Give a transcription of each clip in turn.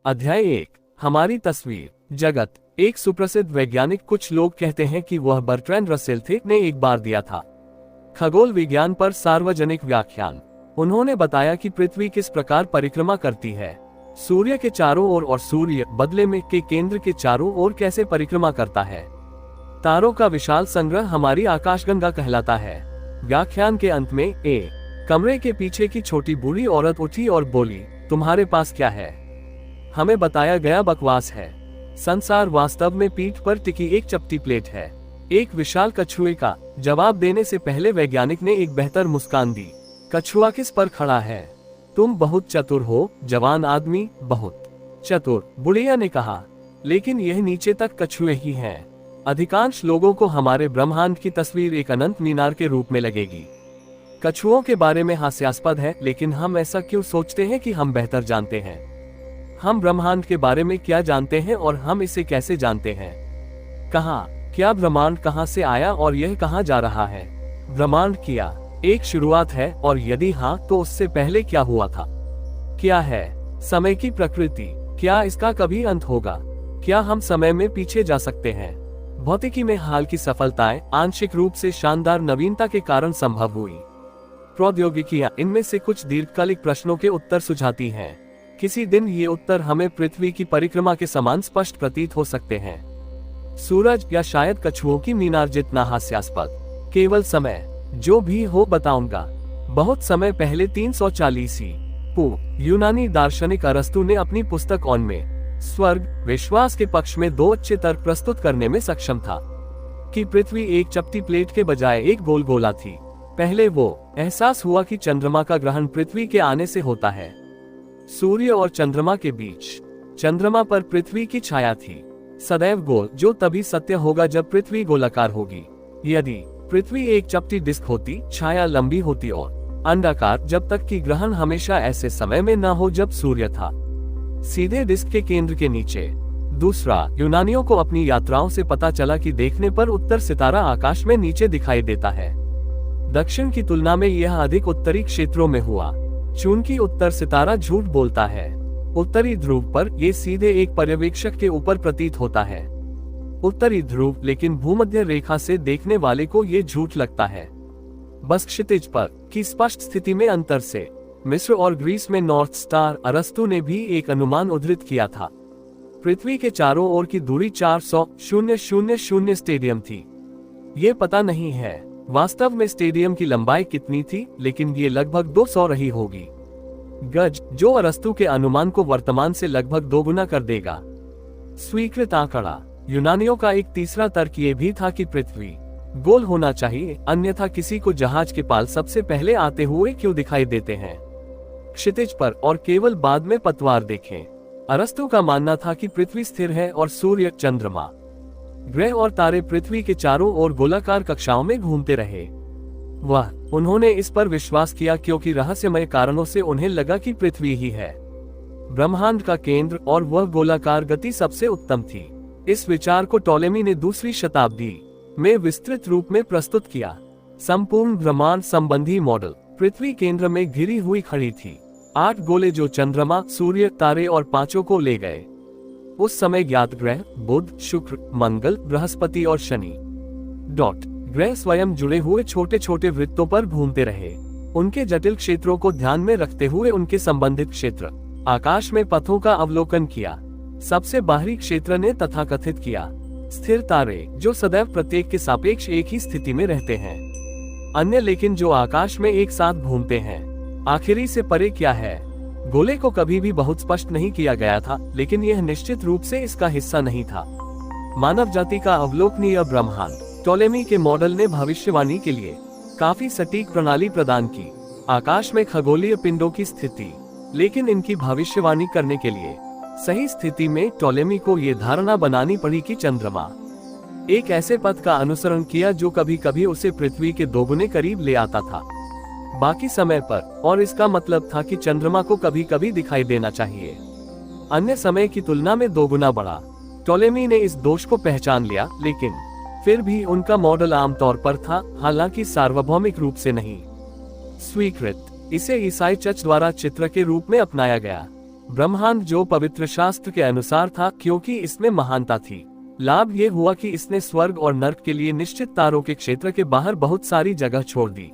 अध्याय 1। हमारी तस्वीर। जगत। एक सुप्रसिद्ध वैज्ञानिक, कुछ लोग कहते हैं कि वह बर्ट्रैंड रसेल थे, ने एक बार दिया था खगोल विज्ञान पर सार्वजनिक व्याख्यान। उन्होंने बताया कि पृथ्वी किस प्रकार परिक्रमा करती है सूर्य के चारों ओर, और सूर्य बदले में के केंद्र के चारों ओर कैसे परिक्रमा करता है। तारों का विशाल संग्रह हमारी आकाशगंगा कहलाता है। व्याख्यान के अंत में कमरे के पीछे की छोटी बूढ़ी औरत उठी और बोली, तुम्हारे पास क्या है? हमें बताया गया बकवास है। संसार वास्तव में पीठ पर टिकी एक चपटी प्लेट है, एक विशाल कछुए का। जवाब देने से पहले वैज्ञानिक ने एक बेहतर मुस्कान दी। कछुआ किस पर खड़ा है? तुम बहुत चतुर हो जवान आदमी, बहुत चतुर, बुढ़िया ने कहा। लेकिन यह नीचे तक कछुए ही हैं। अधिकांश लोगों को हमारे ब्रह्मांड की तस्वीर एक अनंत मीनार के रूप में लगेगी। कछुओं के बारे में हास्यास्पद है, लेकिन हम ऐसा क्यों सोचते हैं कि हम बेहतर जानते हैं? हम ब्रह्मांड के बारे में क्या जानते हैं और हम इसे कैसे जानते हैं? कहाँ? क्या ब्रह्मांड कहाँ से आया और यह कहाँ जा रहा है? ब्रह्मांड क्या एक शुरुआत है, और यदि हाँ तो उससे पहले क्या हुआ था? क्या है समय की प्रकृति? क्या इसका कभी अंत होगा? क्या हम समय में पीछे जा सकते हैं? भौतिकी में हाल की सफलताएं आंशिक रूप से शानदार नवीनता के कारण संभव हुई। प्रौद्योगिकियां इनमें से कुछ दीर्घकालिक प्रश्नों के उत्तर सुझाती हैं। किसी दिन ये उत्तर हमें पृथ्वी की परिक्रमा के समान स्पष्ट प्रतीत हो सकते हैं। सूरज, या शायद कछुओं की मीनार जितना हास्यास्पद। केवल समय। जो भी हो बताऊंगा। बहुत समय पहले 340 यूनानी दार्शनिक अरस्तु ने अपनी पुस्तक ऑन में स्वर्ग विश्वास के पक्ष में 2 अच्छे तर्क प्रस्तुत करने में सक्षम था कि पृथ्वी एक चपटी प्लेट के बजाय एक गोल गोला थी। पहले वो एहसास हुआ कि चंद्रमा का ग्रहण पृथ्वी के आने से होता है। सूर्य और चंद्रमा के बीच चंद्रमा पर पृथ्वी की छाया थी, सदैव गोल, जो तभी सत्य होगा जब पृथ्वी गोलाकार होगी। यदि पृथ्वी एक चपटी डिस्क होती, छाया लंबी होती और अंडाकार, जब तक कि ग्रहण हमेशा ऐसे समय में न हो जब सूर्य था सीधे डिस्क के केंद्र के नीचे। दूसरा, यूनानियों को अपनी यात्राओं से पता चला कि देखने पर उत्तर सितारा आकाश में नीचे दिखाई देता है। दक्षिण की तुलना में यह अधिक उत्तरी क्षेत्रों में हुआ, चूंकि उत्तर सितारा झूठ बोलता है। उत्तरी ध्रुव पर यह सीधे एक पर्यवेक्षक के ऊपर प्रतीत होता है। उत्तरी ध्रुव, लेकिन भूमध्य रेखा से देखने वाले को यह झूठ लगता है। बस क्षितिज पर की स्पष्ट स्थिति में अंतर से मिस्र और ग्रीस में नॉर्थ स्टार अरस्तु ने भी एक अनुमान उद्धृत किया था। पृथ्वी के चारों ओर की दूरी 400,000 स्टेडियम थी। ये पता नहीं है वास्तव में स्टेडियम की लंबाई कितनी थी, लेकिन ये लगभग 200 रही होगी गज, जो अरस्तु के अनुमान को वर्तमान से लगभग 2 गुना कर देगा। स्वीकृत आंकड़ा। यूनानियों का एक तीसरा तर्क ये भी था कि पृथ्वी गोल होना चाहिए, अन्यथा किसी को जहाज के पाल सबसे पहले आते हुए क्यों दिखाई देते हैं क्षितिज पर, और केवल बाद में पतवार देखें। अरस्तु का मानना था कि पृथ्वी स्थिर है और सूर्य, चंद्रमा, ग्रह और तारे पृथ्वी के चारों ओर गोलाकार कक्षाओं में घूमते रहे। उन्होंने इस पर विश्वास किया क्योंकि रहस्यमय कारणों से उन्हें लगा कि पृथ्वी ही है ब्रह्मांड का केंद्र, और वह गोलाकार गति सबसे उत्तम थी। इस विचार को टॉलेमी ने दूसरी शताब्दी में विस्तृत रूप में प्रस्तुत किया। संपूर्ण ब्रह्मांड संबंधी मॉडल पृथ्वी केंद्र में घिरी हुई खड़ी थी। 8 गोले जो चंद्रमा, सूर्य, तारे और 5 को ले गए। उस समय ज्ञात ग्रह बुध, शुक्र, मंगल, बृहस्पति और शनि ग्रह स्वयं जुड़े हुए छोटे छोटे वृत्तों पर घूमते रहे। उनके जटिल क्षेत्रों को ध्यान में रखते हुए उनके संबंधित क्षेत्र आकाश में पथों का अवलोकन किया। सबसे बाहरी क्षेत्र ने तथाकथित किया स्थिर तारे, जो सदैव प्रत्येक के सापेक्ष एक ही स्थिति में रहते हैं। अन्य, लेकिन जो आकाश में एक साथ घूमते हैं। आखिरी से परे क्या है? गोले को कभी भी बहुत स्पष्ट नहीं किया गया था, लेकिन यह निश्चित रूप से इसका हिस्सा नहीं था। मानव जाति का अवलोकनीय ब्रह्मांड। टॉलेमी के मॉडल ने भविष्यवाणी के लिए काफी सटीक प्रणाली प्रदान की। आकाश में खगोलीय पिंडों की स्थिति, लेकिन इनकी भविष्यवाणी करने के लिए सही स्थिति में टॉलेमी को यह धारणा बनानी पड़ी कि चंद्रमा एक ऐसे पथ का अनुसरण किया जो कभी कभी उसे पृथ्वी के 2 गुने करीब ले आता था बाकी समय पर, और इसका मतलब था कि चंद्रमा को कभी कभी दिखाई देना चाहिए अन्य समय की तुलना में 2 गुना बड़ा। टॉलेमी ने इस दोष को पहचान लिया, लेकिन फिर भी उनका मॉडल आमतौर पर था, हालांकि सार्वभौमिक रूप से नहीं स्वीकृत। इसे ईसाई चर्च द्वारा चित्र के रूप में अपनाया गया। ब्रह्मांड जो पवित्र शास्त्र के अनुसार था क्योंकि इसमें महानता थी। लाभ ये हुआ कि इसने स्वर्ग और नर्क के लिए निश्चित तारों के क्षेत्र के बाहर बहुत सारी जगह छोड़ दी।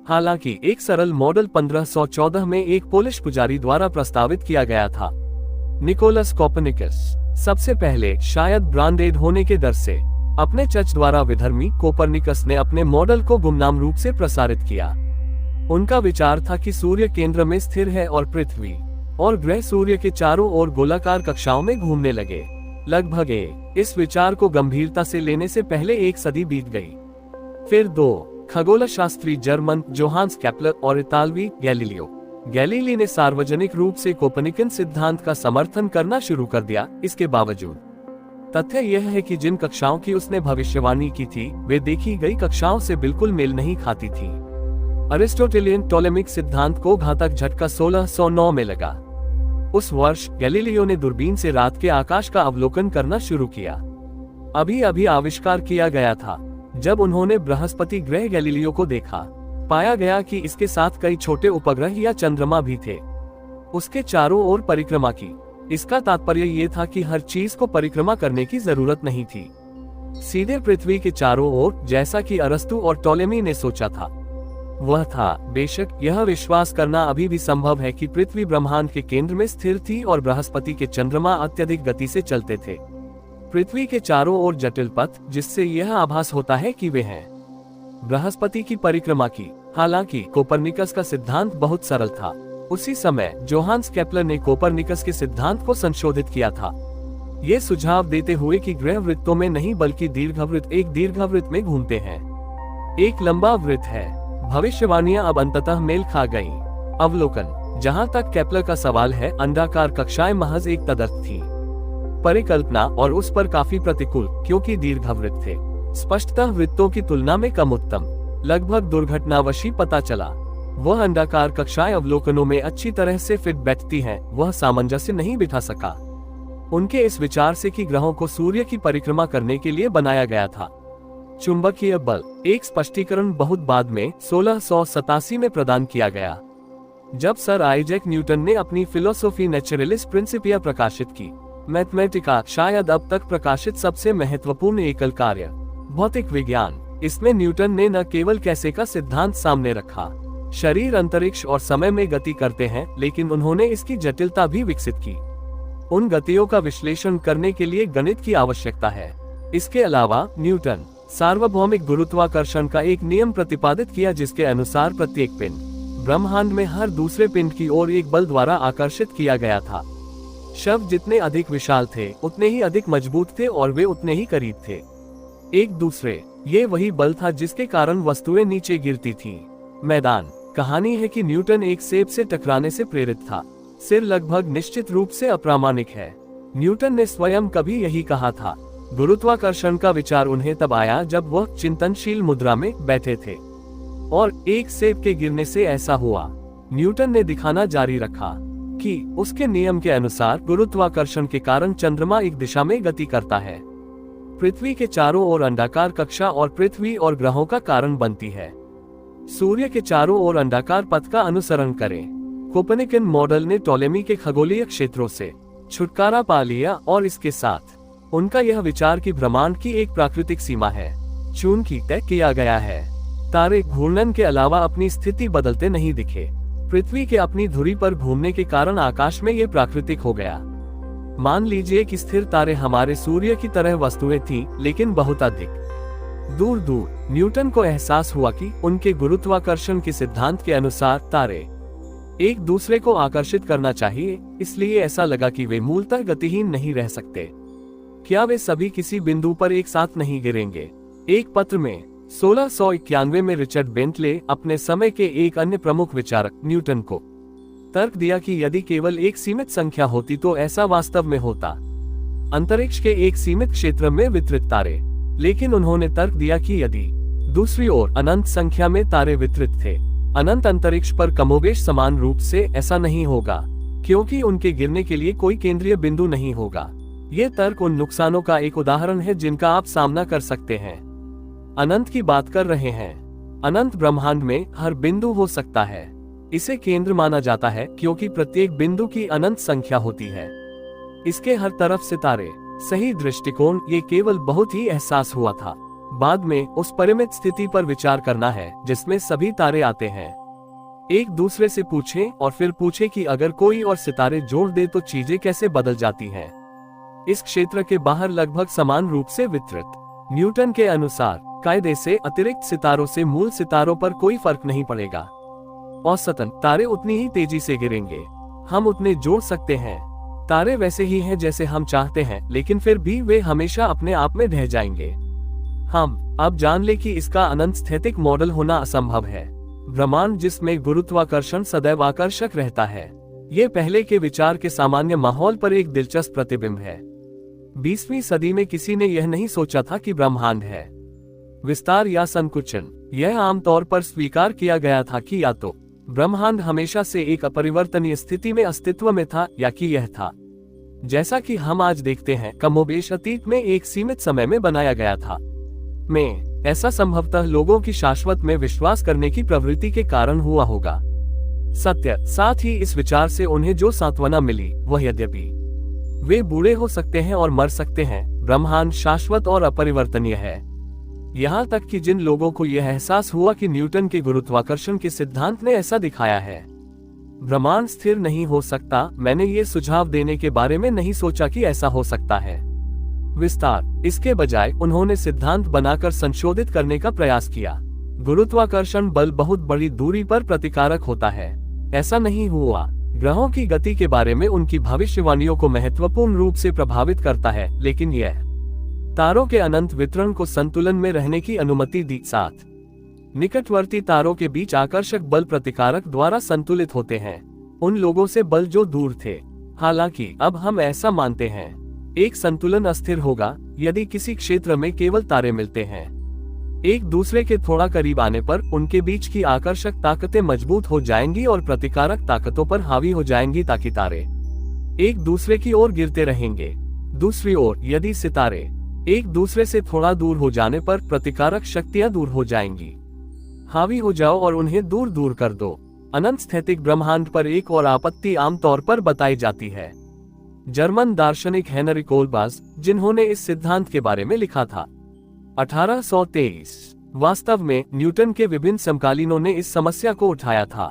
हालांकि एक सरल मॉडल 1514 में एक पोलिश पुजारी द्वारा प्रस्तावित किया गया था, निकोलस कोपर्निकस। सबसे पहले शायद ब्रांडेड होने के डर से अपने चर्च द्वारा विधर्मी कोपर्निकस ने अपने मॉडल को गुमनाम रूप से प्रसारित किया। उनका विचार था कि सूर्य केंद्र में स्थिर है और पृथ्वी और ग्रह सूर्य के चारों ओर गोलाकार कक्षाओं में घूमने लगे। लगभग इस विचार को गंभीरता से लेने से पहले एक सदी बीत गई। फिर दो खगोलशास्त्री जर्मन जोहान्स केपलर और इतालवी गैलीलियो गैलीली ने सार्वजनिक रूप से कोपर्निकन सिद्धांत का समर्थन करना शुरू कर दिया। इसके बावजूद तथ्य यह है कि जिन कक्षाओं की उसने भविष्यवाणी की थी वे देखी गई कक्षाओं से बिल्कुल मेल नहीं खाती थी। अरिस्टोटेलियन टोलेमिक सिद्धांत को घातक झटका 1609 में लगा। उस वर्ष गैलीलियो ने दूरबीन से रात के आकाश का अवलोकन करना शुरू किया। अभी अभी आविष्कार किया गया था। जब उन्होंने बृहस्पति ग्रह गैलीलियो को देखा, पाया गया कि इसके साथ कई छोटे उपग्रह या चंद्रमा भी थे। उसके चारों ओर परिक्रमा की। इसका तात्पर्य ये था कि हर चीज को परिक्रमा करने की जरूरत नहीं थी, सीधे पृथ्वी के चारों ओर, जैसा कि अरस्तु और टोलेमी ने सोचा था। वह था, बेशक यह विश्वास करना अभी भी संभव है कि पृथ्वी ब्रह्मांड के केंद्र में स्थिर थी और बृहस्पति के चंद्रमा अत्यधिक गति से चलते थे। पृथ्वी के चारों ओर जटिल पथ, जिससे यह आभास होता है कि वे हैं बृहस्पति की परिक्रमा की। हालांकि कोपर्निकस का सिद्धांत बहुत सरल था। उसी समय जोहान्स केपलर ने कोपर्निकस के सिद्धांत को संशोधित किया था, ये सुझाव देते हुए कि ग्रह वृत्तों में नहीं बल्कि दीर्घवृत्त एक दीर्घवृत्त में घूमते हैं, एक लंबा वृत्त है। भविष्यवाणियां अब अंततः मेल खा गईं। अवलोकन। जहां तक केपलर का सवाल है, अंडाकार कक्षाएं महज एक तदर्थ थी परिकल्पना और उस पर काफी प्रतिकूल, क्योंकि दीर्घवृत्त थे स्पष्टतः वृत्तों की तुलना में कम उत्तम। लगभग दुर्घटनावशी पता चला वह अंडाकार कक्षाएं अवलोकनों में अच्छी तरह से फिट बैठती हैं, वह सामंजस्य नहीं बिठा सका उनके इस विचार से कि ग्रहों को सूर्य की परिक्रमा करने के लिए बनाया गया था। चुंबकीय बल। एक स्पष्टीकरण बहुत बाद में 1687 में प्रदान किया गया, जब सर आइजैक न्यूटन ने अपनी फिलोसोफी नेचुरलिस प्रिंसिपिया प्रकाशित की। मैथमेटिका शायद अब तक प्रकाशित सबसे महत्वपूर्ण एकल कार्य भौतिक विज्ञान। इसमें न्यूटन ने न केवल कैसे का सिद्धांत सामने रखा, शरीर अंतरिक्ष और समय में गति करते हैं, लेकिन उन्होंने इसकी जटिलता भी विकसित की। उन गतियों का विश्लेषण करने के लिए गणित की आवश्यकता है। इसके अलावा न्यूटन सार्वभौमिक गुरुत्वाकर्षण का एक नियम प्रतिपादित किया, जिसके अनुसार प्रत्येक पिंड ब्रह्मांड में हर दूसरे पिंड की ओर एक बल द्वारा आकर्षित किया गया था। शव जितने अधिक विशाल थे उतने ही अधिक मजबूत थे और वे उतने ही करीब थे एक दूसरे। ये वही बल था जिसके कारण वस्तुएं नीचे गिरती थीं। मैदान। कहानी है कि न्यूटन एक सेब से टकराने से प्रेरित था। सिर लगभग निश्चित रूप से अप्रामाणिक है। न्यूटन ने स्वयं कभी यही कहा था। गुरुत्वाकर्षण का विचार उन्हें तब आया जब वह चिंतनशील मुद्रा में बैठे थे और एक सेब के गिरने से ऐसा हुआ। न्यूटन ने दिखाना जारी रखा कि उसके नियम के अनुसार गुरुत्वाकर्षण के कारण चंद्रमा एक दिशा में गति करता है, पृथ्वी के चारों ओर अंडाकार कक्षा और पृथ्वी और ग्रहों का कारण बनती है। सूर्य के चारों ओर अंडाकार पथ का अनुसरण करें। कोपर्निकन मॉडल ने टोलेमी के खगोलीय क्षेत्रों से छुटकारा पा लिया और इसके साथ उनका यह विचार कि ब्रह्मांड की एक प्राकृतिक सीमा है, चूंकि तय किया गया है। तारे घूर्णन के अलावा अपनी स्थिति बदलते नहीं दिखे। पृथ्वी के अपनी धुरी पर घूमने के कारण आकाश में ये प्राकृतिक हो गया। मान लीजिए कि स्थिर तारे हमारे सूर्य की तरह वस्तुएं थीं, लेकिन बहुत अधिक दूर दूर। न्यूटन को एहसास हुआ कि उनके गुरुत्वाकर्षण के सिद्धांत के अनुसार तारे एक दूसरे को आकर्षित करना चाहिए, इसलिए ऐसा लगा कि वे मूलतः गतिहीन नहीं रह सकते। क्या वे सभी किसी बिंदु पर एक साथ नहीं गिरेंगे? एक पत्र में 1691 में रिचर्ड बेंटले अपने समय के एक अन्य प्रमुख विचारक न्यूटन को तर्क दिया कि यदि केवल एक सीमित संख्या होती तो ऐसा वास्तव में होता, अंतरिक्ष के एक सीमित क्षेत्र में वितरित तारे। लेकिन उन्होंने तर्क दिया कि यदि दूसरी ओर अनंत संख्या में तारे वितरित थे, अनंत अंतरिक्ष पर कमोबेश समान रूप से ऐसा नहीं होगा, क्योंकि उनके गिरने के लिए कोई केंद्रीय बिंदु नहीं होगा। ये तर्क उन नुकसानों का एक उदाहरण है जिनका आप सामना कर सकते हैं। अनंत की बात कर रहे हैं। अनंत ब्रह्मांड में हर बिंदु हो सकता है। इसे केंद्र माना जाता है क्योंकि प्रत्येक बिंदु की अनंत संख्या होती है। इसके हर तरफ सितारे। सही दृष्टिकोण ये केवल बहुत ही एहसास हुआ था। बाद में उस परिमित स्थिति पर विचार करना है जिसमें सभी तारे आते हैं। एक दूसरे से पूछें और फिर पूछें कि अगर कोई और सितारे जोड़ दे तो चीजें कैसे बदल जाती हैं। इस क्षेत्र के बाहर लगभग समान रूप से वितरित। न्यूटन के अनुसार कायदे से अतिरिक्त सितारों से मूल सितारों पर कोई फर्क नहीं पड़ेगा। औसतन तारे उतनी ही तेजी से गिरेंगे। हम उतने जोड़ सकते हैं। तारे वैसे ही हैं जैसे हम चाहते हैं, लेकिन फिर भी वे हमेशा अपने आप में ढह जाएंगे। हम अब जान ले कि इसका अनंत स्थैतिक मॉडल होना असंभव है। ब्रह्मांड जिसमें गुरुत्वाकर्षण सदैव आकर्षक रहता है, ये पहले के विचार के सामान्य माहौल पर एक दिलचस्प प्रतिबिंब है। 20वीं सदी में किसी ने यह नहीं सोचा था कि ब्रह्मांड है विस्तार या संकुचन। यह आमतौर पर स्वीकार किया गया था कि या तो ब्रह्मांड हमेशा से एक अपरिवर्तनीय स्थिति में अस्तित्व में था या कि यह था, जैसा कि हम आज देखते हैं, कमोबेश अतीत में एक सीमित समय में बनाया गया था। ऐसा संभवतः लोगों की शाश्वत में विश्वास करने की प्रवृत्ति के कारण हुआ होगा। सत्य साथ ही इस विचार से उन्हें जो सांत्वना मिली वह यद्यपि वे बूढ़े हो सकते हैं और मर सकते हैं, ब्रह्मांड शाश्वत और अपरिवर्तनीय है। यहाँ तक कि जिन लोगों को यह एहसास हुआ कि न्यूटन के गुरुत्वाकर्षण के सिद्धांत ने ऐसा दिखाया है, ब्रह्मांड स्थिर नहीं हो सकता, मैंने ये सुझाव देने के बारे में नहीं सोचा कि ऐसा हो सकता है। विस्तार इसके बजाय उन्होंने सिद्धांत बनाकर संशोधित करने का प्रयास किया। गुरुत्वाकर्षण बल बहुत बड़ी दूरी पर प्रतिकारक होता है। ऐसा नहीं हुआ। ग्रहों की गति के बारे में उनकी भविष्यवाणियों को महत्वपूर्ण रूप से प्रभावित करता है, लेकिन यह तारों के अनंत वितरण को संतुलन में रहने की अनुमति दी। साथ निकटवर्ती तारों के बीच आकर्षक बल प्रतिकारक द्वारा संतुलित होते हैं, उन लोगों से बल जो दूर थे। हालांकि अब हम ऐसा मानते हैं, एक संतुलन अस्थिर होगा यदि किसी क्षेत्र में केवल तारे मिलते हैं। एक दूसरे के थोड़ा करीब आने पर उनके बीच की आकर्षक ताकतें मजबूत हो जाएंगी और प्रतिकारक ताकतों पर हावी हो जाएंगी ताकि तारे एक दूसरे की ओर गिरते रहेंगे। दूसरी ओर यदि सितारे एक दूसरे से थोड़ा दूर हो जाने पर प्रतिकारक शक्तियां दूर हो जाएंगी। हावी हो जाओ और उन्हें दूर दूर कर दो। अनंत स्थैतिक ब्रह्मांड पर एक और आपत्ति आमतौर पर बताई जाती है। जर्मन दार्शनिक हेनरिक ओल्बास, जिन्होंने इस सिद्धांत के बारे में लिखा था 1823, वास्तव में न्यूटन के विभिन्न समकालीनों ने इस समस्या को उठाया था,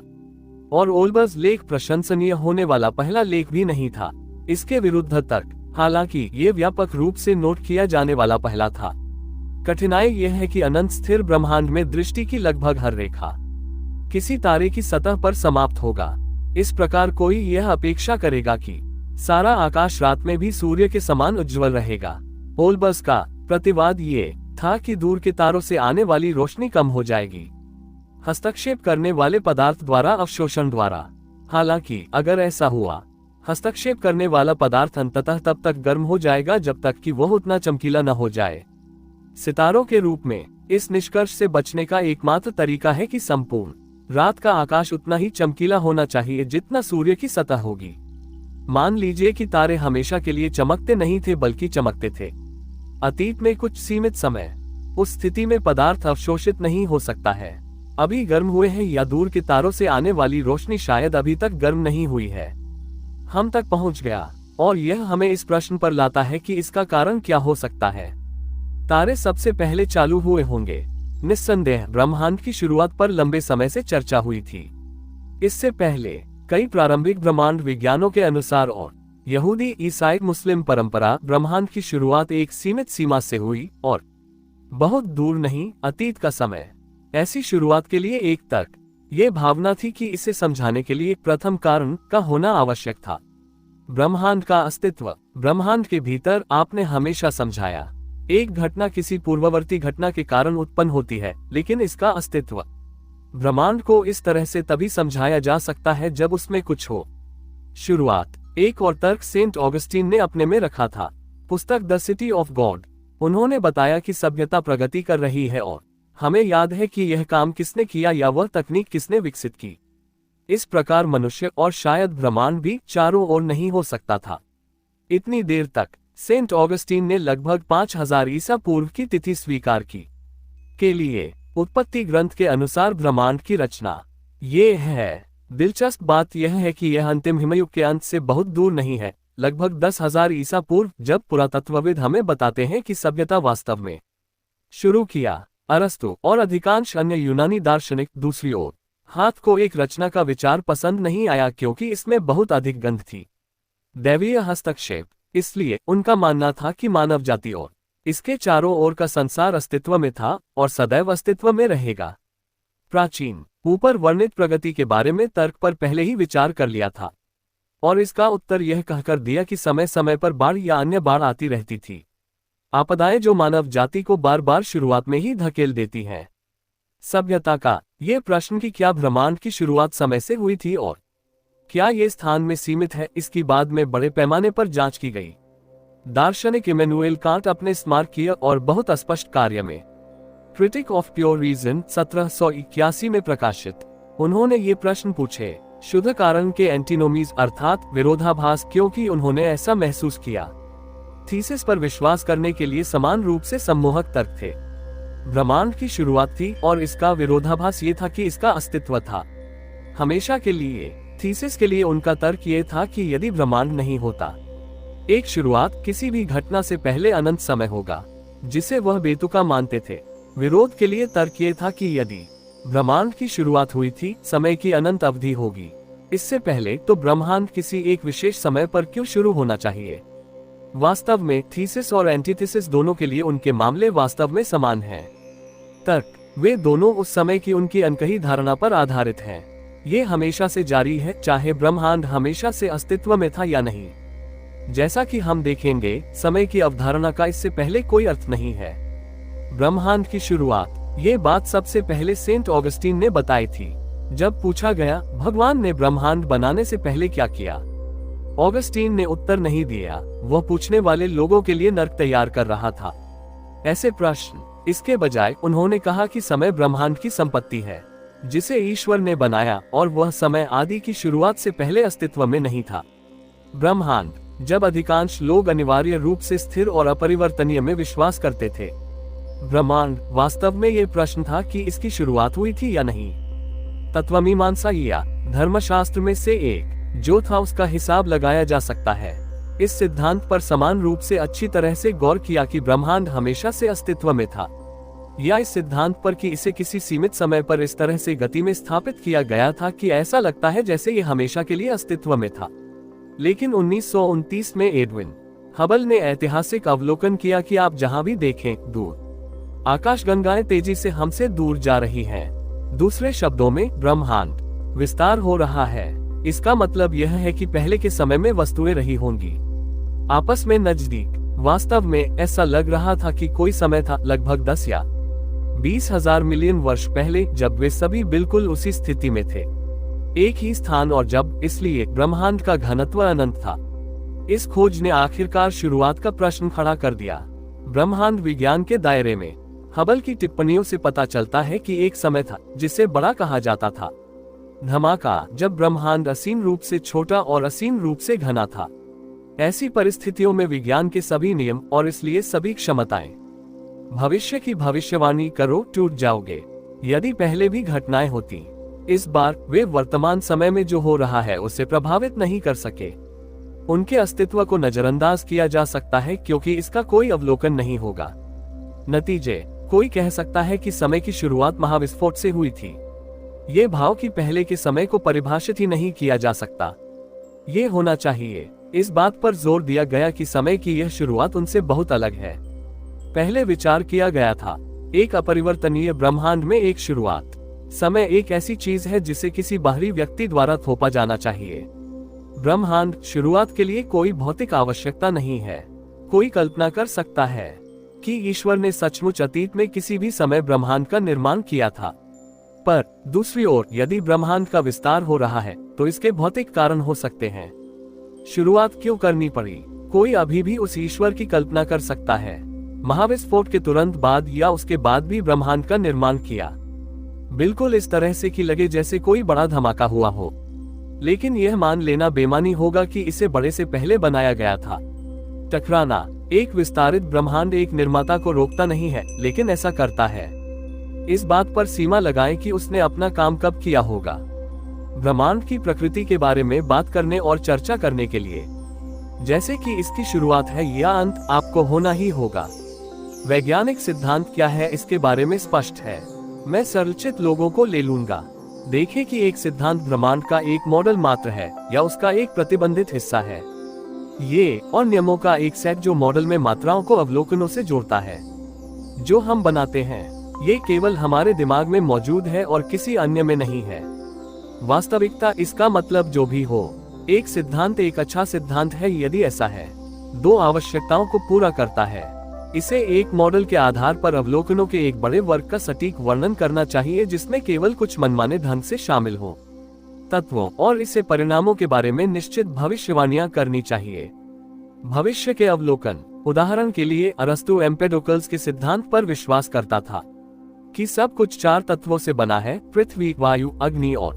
और ओल्बर्स लेख प्रशंसनीय होने वाला पहला लेख भी नहीं था। इसके विरुद्ध तर्क, हालांकि ये व्यापक रूप से नोट किया जाने वाला पहला था। कठिनाई यह है कि अनंत स्थिर ब्रह्मांड में दृष्टि की लगभग हर रेखा किसी तारे की सतह पर समाप्त होगा। इस प्रकार कोई यह अपेक्षा करेगा कि सारा आकाश रात में भी सूर्य के समान उज्ज्वल रहेगा। ओल्बर्स का प्रतिवाद ये था कि दूर के तारों से आने वाली रोशनी कम हो जाएगी, हस्तक्षेप करने वाले पदार्थ द्वारा, अवशोषण द्वारा। हालांकि अगर ऐसा हुआ, हस्तक्षेप करने वाला पदार्थ अंततः तब तक गर्म हो जाएगा जब तक कि वह उतना चमकीला न हो जाए। सितारों के रूप में इस निष्कर्ष से बचने का एकमात्र तरीका है कि संपूर्ण रात का आकाश उतना ही चमकीला होना चाहिए जितना सूर्य की सतह होगी। मान लीजिए कि तारे हमेशा के लिए चमकते नहीं थे बल्कि चमकते थे। अतीत में कुछ सीमित समय, उस स्थिति में पदार्थ अवशोषित नहीं हो सकता है, अभी गर्म हुए हैं, या दूर के तारों से आने वाली रोशनी शायद अभी तक गर्म नहीं हुई है, हम तक पहुंच गया। और यह हमें इस प्रश्न पर लाता है कि इसका कारण क्या हो सकता है। तारे सबसे पहले चालू हुए होंगे। निस्संदेह ब्रह्मांड की शुरुआत पर लंबे समय से चर्चा हुई थी। इससे पहले कई प्रारंभिक ब्रह्मांड विज्ञानों के अनुसार और यहूदी, ईसाई, मुस्लिम परंपरा, ब्रह्मांड की शुरुआत एक सीमित सीमा से हुई और बहुत दूर नहीं, अतीत का समय। ऐसी शुरुआत के लिए एक तर्क ये भावना थी कि इसे समझाने के लिए प्रथम कारण का होना आवश्यक था। ब्रह्मांड का अस्तित्व। ब्रह्मांड के भीतर आपने हमेशा समझाया, एक घटना किसी पूर्ववर्ती घटना के कारण उत्पन्न होती है, लेकिन इसका अस्तित्व ब्रह्मांड को इस तरह से तभी समझाया जा सकता है जब उसमें कुछ हो। शुरुआत। एक और तर्क सेंट ऑगस्टीन ने अपने में रखा था। पुस्तक द सिटी ऑफ गॉड। उन्होंने बताया कि सभ्यता प्रगति कर रही है और हमें याद है कि यह काम किसने किया या वह तकनीक किसने विकसित की। इस प्रकार मनुष्य और शायद ब्रह्मांड भी चारों ओर नहीं हो सकता था। इतनी देर तक सेंट ऑगस्टीन ने लगभग 5000 ईसा पूर्व की तिथि स्वीकार की। के लिए उत्पत्ति ग्रंथ के अनुसार ब्रह्मांड की रचना ये है। दिलचस्प बात यह है कि यह अंतिम हिमयुग के अंत से बहुत दूर नहीं है, लगभग 10,000 ईसा पूर्व, जब पुरातत्वविद हमें बताते हैं कि सभ्यता वास्तव में शुरू किया। अरस्तु और अधिकांश अन्य यूनानी दार्शनिक दूसरी ओर हाथ को एक रचना का विचार पसंद नहीं आया क्योंकि इसमें बहुत अधिक गंध थी, दैवीय हस्तक्षेप। इसलिए उनका मानना था कि मानव जाति और इसके चारों ओर का संसार अस्तित्व में था और सदैव अस्तित्व में रहेगा। प्राचीन ऊपर वर्णित प्रगति के बारे में तर्क पर पहले ही विचार कर लिया था और इसका उत्तर यह कहकर दिया कि समय समय पर बाढ़ या अन्य बाढ़ आती रहती थी, आपदाएं जो मानव जाति को बार बार शुरुआत में ही धकेल देती हैं। सभ्यता का ये प्रश्न कि क्या ब्रह्मांड की शुरुआत समय से हुई थी और क्या ये स्थान में सीमित है, इसकी बाद में बड़े पैमाने पर जांच की गई। दार्शनिक इमैनुएल कांट अपने स्मारकीय और बहुत स्पष्ट कार्य में क्रिटिक ऑफ प्योर रीजन 1781 में प्रकाशित, उन्होंने ये प्रश्न पूछे, शुद्ध कारण के एंटीनोमीज अर्थात विरोधाभास, क्योंकि उन्होंने ऐसा महसूस किया थीसिस पर विश्वास करने के लिए समान रूप से सम्मोहक तर्क थे। ब्रह्मांड की शुरुआत थी और इसका विरोधाभास ये था कि इसका अस्तित्व था हमेशा के लिए। थीसिस के लिए उनका तर्क ये था कि यदि ब्रह्मांड नहीं होता, एक शुरुआत किसी भी घटना से पहले अनंत समय होगा, जिसे वह बेतुका मानते थे। विरोध के लिए तर्क ये था कि यदि ब्रह्मांड की शुरुआत हुई थी, समय की अनंत अवधि होगी इससे पहले, तो ब्रह्मांड किसी एक विशेष समय पर क्यों शुरू होना चाहिए। वास्तव में थीसिस और एंटीथेसिस दोनों के लिए उनके मामले वास्तव में समान हैं। तर्क वे दोनों उस समय की उनकी अनकही धारणा पर आधारित हैं। ये हमेशा से जारी है, चाहे ब्रह्मांड हमेशा से अस्तित्व में था या नहीं। जैसा कि हम देखेंगे, समय की अवधारणा का इससे पहले कोई अर्थ नहीं है। ब्रह्मांड की शुरुआत, ये बात सबसे पहले सेंट ऑगस्टीन ने बताई थी। जब पूछा गया, भगवान ने ब्रह्मांड बनाने से पहले क्या किया, ऑगस्टीन ने उत्तर नहीं दिया। वह पूछने वाले लोगों के लिए नर्क तैयार कर रहा था ऐसे प्रश्न। इसके बजाय उन्होंने कहा कि समय ब्रह्मांड की संपत्ति है जिसे ईश्वर ने बनाया और वह समय आदि की शुरुआत से पहले अस्तित्व में नहीं था। ब्रह्मांड, जब अधिकांश लोग अनिवार्य रूप से स्थिर और अपरिवर्तनीय में विश्वास करते थे, ब्रह्मांड वास्तव में यह प्रश्न था कि इसकी शुरुआत हुई थी या नहीं। तत्वमीमांसा या धर्मशास्त्र में से एक जो था उसका हिसाब लगाया जा सकता है। इस सिद्धांत पर समान रूप से अच्छी तरह से गौर किया कि ब्रह्मांड हमेशा से अस्तित्व में था, या इस सिद्धांत पर कि इसे किसी सीमित समय पर इस तरह से गति में स्थापित किया गया था कि ऐसा लगता है जैसे ये हमेशा के लिए अस्तित्व में था। लेकिन 1929 में एडविन हबल ने ऐतिहासिक अवलोकन किया कि आप जहां भी देखें, दूर आकाशगंगाएं तेजी से हमसे दूर जा रही हैं। दूसरे शब्दों में, ब्रह्मांड विस्तार हो रहा है। इसका मतलब यह है कि पहले के समय में वस्तुएं रही होंगी आपस में नजदीक। वास्तव में ऐसा लग रहा था कि कोई समय था, लगभग 10 या 20,000 मिलियन वर्ष पहले, जब वे सभी बिल्कुल उसी स्थिति में थे, एक ही स्थान और जब, इसलिए ब्रह्मांड का घनत्व अनंत था। इस खोज ने आखिरकार शुरुआत का प्रश्न खड़ा कर दिया। ब्रह्मांड विज्ञान के दायरे में हबल की टिप्पणियों से पता चलता है कि एक समय था जिसे बड़ा कहा जाता था धमाका, जब ब्रह्मांड असीम रूप से छोटा और असीम रूप से घना था। ऐसी परिस्थितियों में विज्ञान के सभी नियम और इसलिए सभी क्षमताएं, भविष्य की भविष्यवाणी करो, टूट जाओगे। यदि पहले भी घटनाएं होती, इस बार वे वर्तमान समय में जो हो रहा है उसे प्रभावित नहीं कर सके। उनके अस्तित्व को नजरअंदाज किया जा सकता है क्योंकि इसका कोई अवलोकन नहीं होगा। नतीजे, कोई कह सकता है कि समय की शुरुआत महाविस्फोट से हुई थी। ये भाव कि पहले के समय को परिभाषित ही नहीं किया जा सकता। ये होना चाहिए। इस बात पर जोर दिया गया कि समय की यह शुरुआत उनसे बहुत अलग है। पहले विचार किया गया था एक अपरिवर्तनीय ब्रह्मांड में एक शुरुआत। समय एक ऐसी चीज है जिसे किसी बाहरी व्यक्ति द्वारा थोपा जाना चाहिए। ब्रह्मांड शुरुआत के लिए कोई भौतिक आवश्यकता नहीं है। कोई कल्पना कर सकता है कि ईश्वर ने सचमुच अतीत में किसी भी समय ब्रह्मांड का निर्माण किया था। पर दूसरी ओर, यदि ब्रह्मांड का विस्तार हो रहा है तो इसके भौतिक कारण हो सकते हैं। शुरुआत क्यों करनी पड़ी? कोई अभी भी उस ईश्वर की कल्पना कर सकता है महाविस्फोट के तुरंत बाद या उसके बाद भी ब्रह्मांड का निर्माण किया, बिल्कुल इस तरह से कि लगे जैसे कोई बड़ा धमाका हुआ हो। लेकिन यह मान लेना बेमानी होगा कि इसे बड़े से पहले बनाया गया था। टकराना, एक विस्तारित ब्रह्मांड एक निर्माता को रोकता नहीं है, लेकिन ऐसा करता है। इस बात पर सीमा लगाएं कि उसने अपना काम कब किया होगा। ब्रह्मांड की प्रकृति के बारे में बात करने और चर्चा करने के लिए। जैसे कि इसकी शुरुआत है या अंत, आपको होना ही होगा। वैज्ञानिक सिद्धांत क्या है इसके बारे में स्पष्ट है। मैं सरलचित लोगों को ले लूंगा। देखें कि एक सिद्धांत ब्रह्मांड का एक मॉडल मात्र है या उसका एक प्रतिबंधित हिस्सा है। ये और नियमों का एक सेट जो मॉडल में मात्राओं को अवलोकनों से जोड़ता है। जो हम बनाते हैं ये केवल हमारे दिमाग में मौजूद है और किसी अन्य में नहीं है। वास्तविकता, इसका मतलब जो भी हो, एक सिद्धांत एक अच्छा सिद्धांत है यदि ऐसा है, दो आवश्यकताओं को पूरा करता है। इसे एक मॉडल के आधार पर अवलोकनों के एक बड़े वर्ग का सटीक वर्णन करना चाहिए जिसमें केवल कुछ मनमाने ढंग से शामिल हो तत्वों, और इसे परिणामों के बारे में निश्चित भविष्यवाणियां करनी चाहिए। भविष्य के अवलोकन, उदाहरण के लिए अरस्तु एम्पेडोकल्स के सिद्धांत पर विश्वास करता था कि सब कुछ 4 तत्वों से बना है, पृथ्वी, वायु, अग्नि और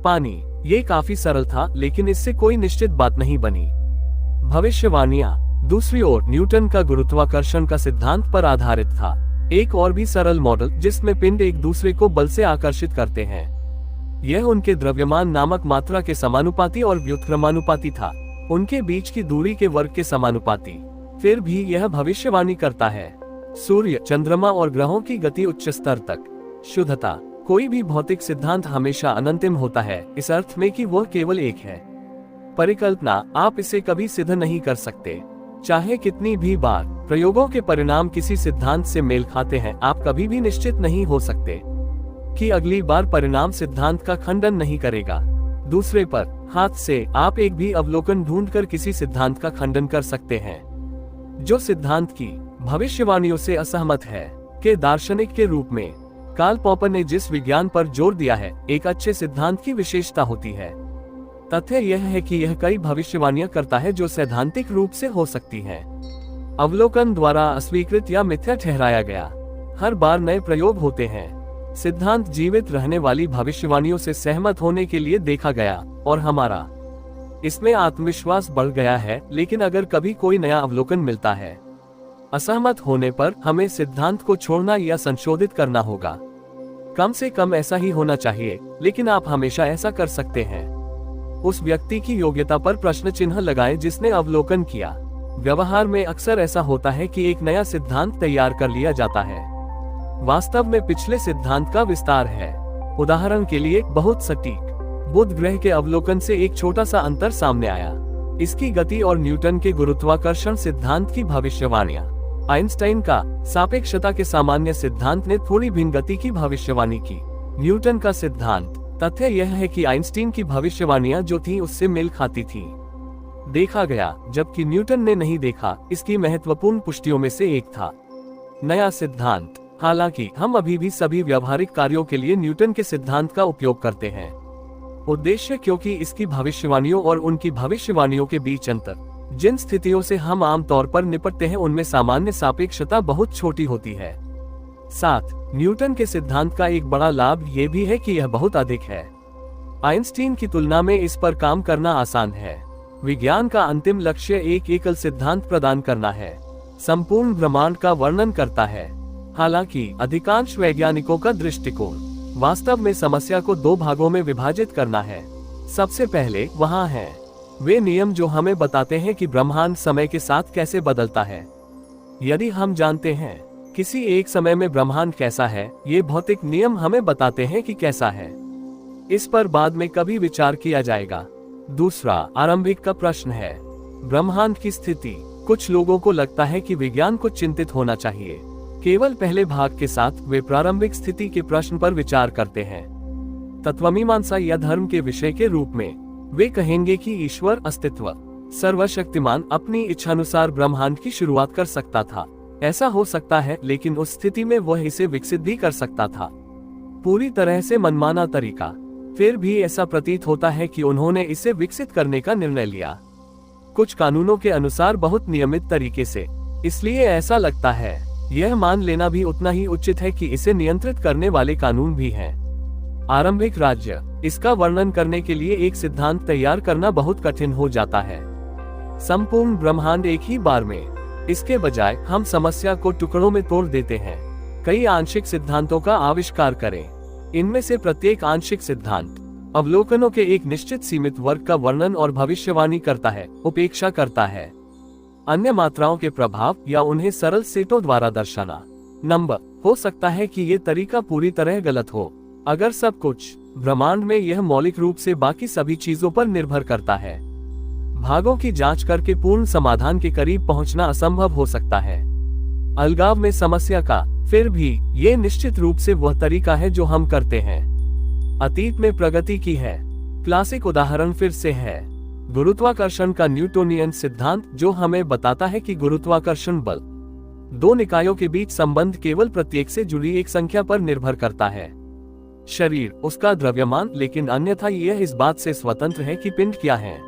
पानी। ये काफी सरल था, लेकिन इससे कोई निश्चित बात नहीं बनी। भविष्यवाणियां, दूसरी ओर, न्यूटन का गुरुत्वाकर्षण का सिद्धांत पर आधारित था, एक और भी सरल मॉडल जिसमें पिंड एक दूसरे को बल से आकर्षित करते हैं। यह उनके द्रव्यमान नामक मात्रा के समानुपाती और व्युत्क्रमानुपाती था, उनके बीच की दूरी के वर्ग के समानुपाती। फिर भी यह भविष्यवाणी करता है सूर्य, चंद्रमा और ग्रहों की गति उच्च स्तर तक। शुद्धता, कोई भी भौतिक सिद्धांत हमेशा अनंतिम होता है, इस अर्थ में कि वह केवल एक है। परिकल्पना, आप इसे कभी सिद्ध नहीं कर सकते, चाहे कितनी भी बार प्रयोगों के परिणाम किसी सिद्धांत से मेल खाते हैं। आप कभी भी निश्चित नहीं हो सकते कि अगली बार परिणाम सिद्धांत का खंडन नहीं करेगा। दूसरे पर, हाथ से आप एक भी अवलोकन ढूंढकर किसी सिद्धांत का खंडन कर सकते हैं जो सिद्धांत की भविष्यवाणियों से असहमत है। के दार्शनिक के रूप में कार्ल पॉपर ने जिस विज्ञान पर जोर दिया है, एक अच्छे सिद्धांत की विशेषता होती है। तथ्य यह है कि यह कई भविष्यवाणियां करता है जो सैद्धांतिक रूप से हो सकती हैं, अवलोकन द्वारा अस्वीकृत या मिथ्या ठहराया गया। हर बार नए प्रयोग होते हैं। सिद्धांत जीवित रहने वाली भविष्यवाणियों से सहमत होने के लिए देखा गया और हमारा इसमें आत्मविश्वास बढ़ गया है। लेकिन अगर कभी कोई नया अवलोकन मिलता है, असहमत होने पर हमें सिद्धांत को छोड़ना या संशोधित करना होगा। कम से कम ऐसा ही होना चाहिए, लेकिन आप हमेशा ऐसा कर सकते हैं। उस व्यक्ति की योग्यता पर प्रश्न चिन्ह लगाएं जिसने अवलोकन किया। व्यवहार में अक्सर ऐसा होता है कि एक नया सिद्धांत तैयार कर लिया जाता है, वास्तव में पिछले सिद्धांत का विस्तार है। उदाहरण के लिए, बहुत सटीक बुध ग्रह के अवलोकन से एक छोटा सा अंतर सामने आया। इसकी गति और न्यूटन के गुरुत्वाकर्षण सिद्धांत की भविष्यवाणियां। आइंस्टाइन का सापेक्षता के सामान्य सिद्धांत ने थोड़ी भिन्न गति की भविष्यवाणी की। न्यूटन का सिद्धांत, तथ्य यह है कि आइंस्टीन की भविष्यवाणियां जो थीं उससे मेल खाती थीं। देखा गया, जबकि न्यूटन ने नहीं देखा, इसकी महत्वपूर्ण पुष्टियों में से एक था। नया सिद्धांत, हालांकि हम अभी भी सभी व्यावहारिक कार्यों के लिए न्यूटन के सिद्धांत का उपयोग करते हैं। उद्देश्य, क्योंकि इसकी भविष्यवाणियों और उनकी भविष्यवाणियों के बीच अंतर, जिन स्थितियों से हम आमतौर पर निपटते हैं उनमें सामान्य सापेक्षता बहुत छोटी होती है। 7. न्यूटन के सिद्धांत का एक बड़ा लाभ ये भी है कि यह बहुत अधिक है। आइंस्टीन की तुलना में इस पर काम करना आसान है। विज्ञान का अंतिम लक्ष्य एक एकल सिद्धांत प्रदान करना है, संपूर्ण ब्रह्मांड का वर्णन करता है। हालांकि अधिकांश वैज्ञानिकों का दृष्टिकोण वास्तव में समस्या को 2 भागों में विभाजित करना है। सबसे पहले वहाँ हैं वे नियम जो हमें बताते हैं कि ब्रह्मांड समय के साथ कैसे बदलता है। यदि हम जानते हैं किसी एक समय में ब्रह्मांड कैसा है, ये भौतिक नियम हमें बताते हैं कि कैसा है। इस पर बाद में कभी विचार किया जाएगा। दूसरा आरंभिक का प्रश्न है, ब्रह्मांड की स्थिति। कुछ लोगों को लगता है कि विज्ञान को चिंतित होना चाहिए। केवल पहले भाग के साथ वे प्रारंभिक स्थिति के प्रश्न पर विचार करते हैं। तत्वमीमांसा या धर्म के विषय के रूप में वे कहेंगे कि ईश्वर अस्तित्व सर्वशक्तिमान अपनी इच्छानुसार ब्रह्मांड की शुरुआत कर सकता था। ऐसा हो सकता है, लेकिन उस स्थिति में वह इसे विकसित भी कर सकता था, पूरी तरह से मनमाना तरीका। फिर भी ऐसा प्रतीत होता है कि उन्होंने इसे विकसित करने का निर्णय लिया, कुछ कानूनों के अनुसार बहुत नियमित तरीके से। इसलिए ऐसा लगता है यह मान लेना भी उतना ही उचित है कि इसे नियंत्रित करने वाले कानून भी हैं। आरंभिक राज्य, इसका वर्णन करने के लिए एक सिद्धांत तैयार करना बहुत कठिन हो जाता है। संपूर्ण ब्रह्मांड एक ही बार में। इसके बजाय हम समस्या को टुकड़ों में तोड़ देते हैं। कई आंशिक सिद्धांतों का आविष्कार करें। इनमें से प्रत्येक आंशिक सिद्धांत अवलोकनों के एक निश्चित सीमित वर्ग का वर्णन और भविष्यवाणी करता है, उपेक्षा करता है अन्य मात्राओं के प्रभाव या उन्हें सरल सेटों द्वारा दर्शाना। नंबर हो सकता है कि ये तरीका पूरी तरह गलत हो। अगर सब कुछ ब्रह्मांड में यह मौलिक रूप से बाकी सभी चीजों पर निर्भर करता है। भागों की जांच करके पूर्ण समाधान के करीब पहुंचना असंभव हो सकता है। अलगाव में समस्या का फिर भी ये निश्चित रूप से वह तरीका है जो हम करते हैं। अतीत में प्रगति की है। क्लासिक उदाहरण फिर से है गुरुत्वाकर्षण का न्यूटोनियन सिद्धांत, जो हमें बताता है कि गुरुत्वाकर्षण बल दो निकायों के बीच संबंध केवल प्रत्येक से जुड़ी एक संख्या पर निर्भर करता है, शरीर, उसका द्रव्यमान, लेकिन अन्यथा यह इस बात से स्वतंत्र है कि पिंड क्या है।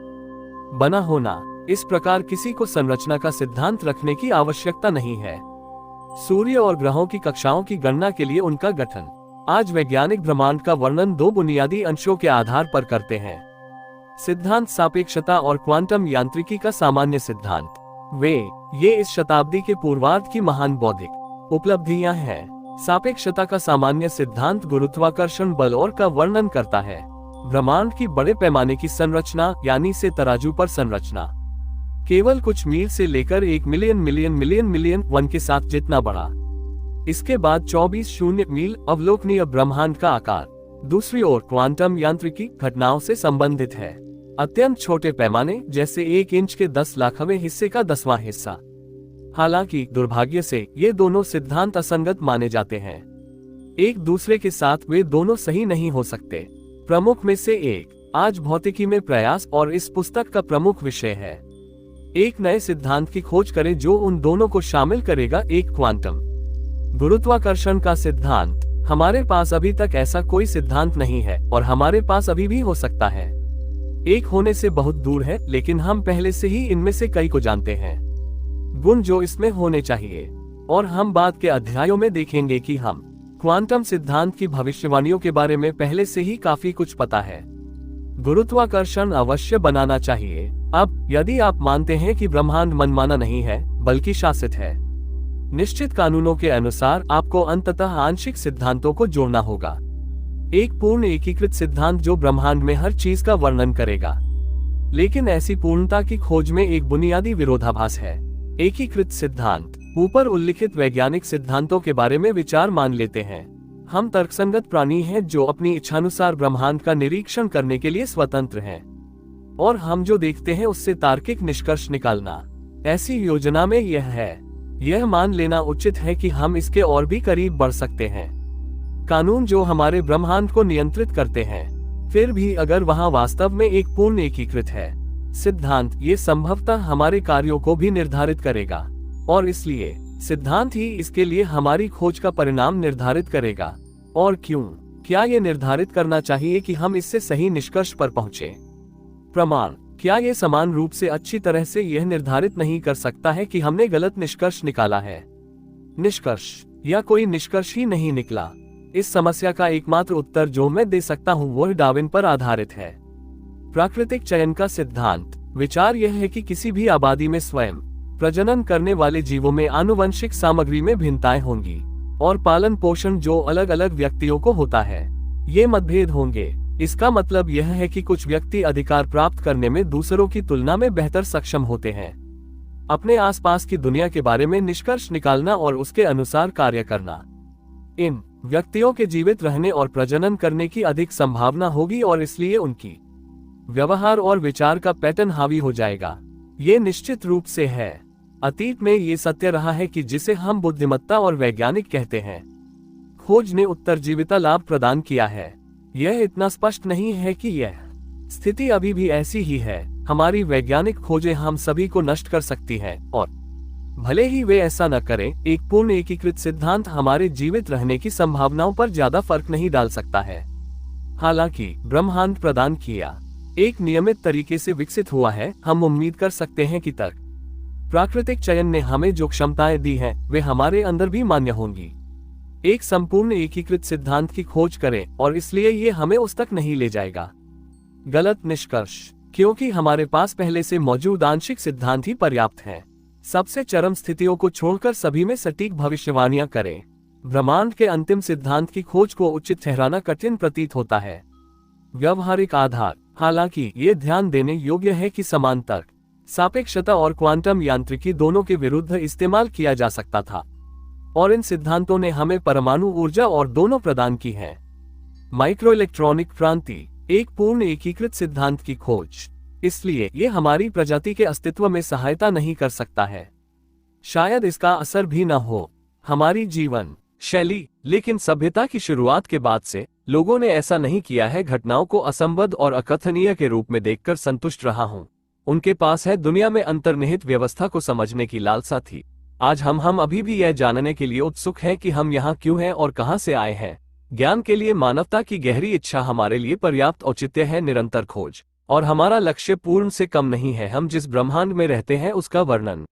बना होना। इस प्रकार किसी को संरचना का सिद्धांत रखने की आवश्यकता नहीं है। सूर्य और ग्रहों की कक्षाओं की गणना के लिए उनका गठन। आज वैज्ञानिक ब्रह्मांड का वर्णन दो बुनियादी अंशों के आधार पर करते हैं, सिद्धांत सापेक्षता और क्वांटम यांत्रिकी का सामान्य सिद्धांत। ये इस शताब्दी के पूर्वार्ध की महान बौद्धिक उपलब्धियां हैं। सापेक्षता का सामान्य सिद्धांत गुरुत्वाकर्षण बल और का वर्णन करता है ब्रह्मांड की बड़े पैमाने की संरचना, यानी से तराजू पर संरचना, केवल कुछ मील से लेकर 1 million million million million one के साथ जितना बड़ा। इसके बाद 24 मील अवलोकनीय ब्रह्मांड का आकार। दूसरी ओर क्वांटम यांत्रिकी घटनाओं से संबंधित है, अत्यंत छोटे पैमाने, जैसे 1 इंच के 10 लाखवें हिस्से का 10वां हिस्सा। हालांकि दुर्भाग्य से ये दोनों सिद्धांत असंगत माने जाते हैं। एक दूसरे के साथ वे दोनों सही नहीं हो सकते। प्रमुख में से एक आज भौतिकी में प्रयास और इस पुस्तक का प्रमुख विषय है। एक नए सिद्धांत की खोज करें जो उन दोनों को शामिल करेगा। एक क्वांटम गुरुत्वाकर्षण का सिद्धांत। हमारे पास अभी तक ऐसा कोई सिद्धांत नहीं है और हमारे पास अभी भी हो सकता है। एक होने से बहुत दूर है, लेकिन हम पहले से ही इनमें से कई को जानते हैं, गुण जो इसमें होने चाहिए। और हम बाद के अध्यायों में देखेंगे कि हम क्वांटम सिद्धांत की भविष्यवाणियों के बारे में पहले से ही काफी कुछ पता है। गुरुत्वाकर्षण अवश्य बनाना चाहिए। अब यदि आप मानते हैं कि ब्रह्मांड मनमाना नहीं है बल्कि शासित है, निश्चित कानूनों के अनुसार आपको अंततः आंशिक सिद्धांतों को जोड़ना होगा। एक पूर्ण एकीकृत सिद्धांत जो ब्रह्मांड में हर चीज का वर्णन करेगा। लेकिन ऐसी पूर्णता की खोज में एक बुनियादी विरोधाभास है। एकीकृत सिद्धांत ऊपर उल्लिखित वैज्ञानिक सिद्धांतों के बारे में विचार मान लेते हैं। हम तर्कसंगत प्राणी हैं जो अपनी इच्छानुसार ब्रह्मांड का निरीक्षण करने के लिए स्वतंत्र हैं, और हम जो देखते हैं उससे तार्किक निष्कर्ष निकालना। ऐसी योजना में यह मान लेना उचित है कि हम इसके और भी करीब बढ़ सकते हैं। कानून जो हमारे ब्रह्मांड को नियंत्रित करते हैं, फिर भी अगर वहां वास्तव में एक पूर्ण एकीकृत है सिद्धांत, ये संभवतः हमारे कार्यों को भी निर्धारित करेगा, और इसलिए सिद्धांत ही इसके लिए हमारी खोज का परिणाम निर्धारित करेगा। और क्यों? क्या ये निर्धारित करना चाहिए कि हम इससे सही निष्कर्ष पर पहुंचे? प्रमाण क्या ये समान रूप से अच्छी तरह से यह निर्धारित नहीं कर सकता है कि हमने गलत निष्कर्ष निकाला है? निष्कर्ष या कोई निष्कर्ष ही नहीं निकला। इस समस्या का एकमात्र उत्तर जो मैं दे सकता हूं वह डार्विन पर आधारित है। प्राकृतिक चयन का सिद्धांत। विचार यह है कि किसी भी आबादी में स्वयं प्रजनन करने वाले जीवों में आनुवंशिक सामग्री में भिन्नताएं होंगी, और पालन पोषण जो अलग अलग व्यक्तियों को होता है, ये मतभेद होंगे। इसका मतलब यह है कि कुछ व्यक्ति अधिकार प्राप्त करने में दूसरों की तुलना में बेहतर सक्षम होते हैं। अपने आसपास की दुनिया के बारे में निष्कर्ष निकालना और उसके अनुसार कार्य करना। इन व्यक्तियों के जीवित रहने और प्रजनन करने की अधिक संभावना होगी, और इसलिए उनकी व्यवहार और विचार का पैटर्न हावी हो जाएगा। ये निश्चित रूप से है। अतीत में ये सत्य रहा है कि जिसे हम बुद्धिमत्ता और वैज्ञानिक कहते हैं, खोज ने उत्तरजीविता लाभ प्रदान किया है। यह इतना स्पष्ट नहीं है कि यह स्थिति अभी भी ऐसी ही है। हमारी वैज्ञानिक खोजें हम सभी को नष्ट कर सकती हैं, और भले ही वे ऐसा न करें, एक पूर्ण एकीकृत सिद्धांत हमारे जीवित रहने की संभावनाओं पर ज्यादा फर्क नहीं डाल सकता है। हालांकि ब्रह्मांड प्रदान किया एक नियमित तरीके से विकसित हुआ है, हम उम्मीद कर सकते हैं कि तक प्राकृतिक चयन ने हमें जो क्षमताएं दी हैं, वे हमारे अंदर भी मान्य होंगी। एक संपूर्ण एकीकृत सिद्धांत की खोज करें, और इसलिए ये हमें उस तक नहीं ले जाएगा। गलत निष्कर्ष, क्योंकि हमारे पास पहले से मौजूद आंशिक सिद्धांत ही पर्याप्त हैं। सबसे चरम स्थितियों को छोड़कर सभी में सटीक भविष्यवाणियां करें। ब्रह्मांड के अंतिम सिद्धांत की खोज को उचित ठहराना कठिन प्रतीत होता है। व्यवहारिक आधार। हालांकि ये ध्यान देने योग्य है कि समान तर्क सापेक्षता और क्वांटम यांत्रिकी दोनों के विरुद्ध इस्तेमाल किया जा सकता था, और इन सिद्धांतों ने हमें परमाणु ऊर्जा और दोनों प्रदान की है। माइक्रोइलेक्ट्रॉनिक क्रांति, एक पूर्ण एकीकृत सिद्धांत की खोज। इसलिए ये हमारी प्रजाति के अस्तित्व में सहायता नहीं कर सकता है। शायद इसका असर भी न हो हमारी जीवन शैली, लेकिन सभ्यता की शुरुआत के बाद से लोगों ने ऐसा नहीं किया है। घटनाओं को असंबद्ध और अकथनीय के रूप में देखकर संतुष्ट रहा हूं। उनके पास है दुनिया में अंतर्निहित व्यवस्था को समझने की लालसा थी। आज हम अभी भी यह जानने के लिए उत्सुक हैं कि हम यहाँ क्यों हैं और कहां से आए हैं। ज्ञान के लिए मानवता की गहरी इच्छा हमारे लिए पर्याप्त औचित्य है। निरंतर खोज, और हमारा लक्ष्य पूर्ण से कम नहीं है। हम जिस ब्रह्मांड में रहते हैं उसका वर्णन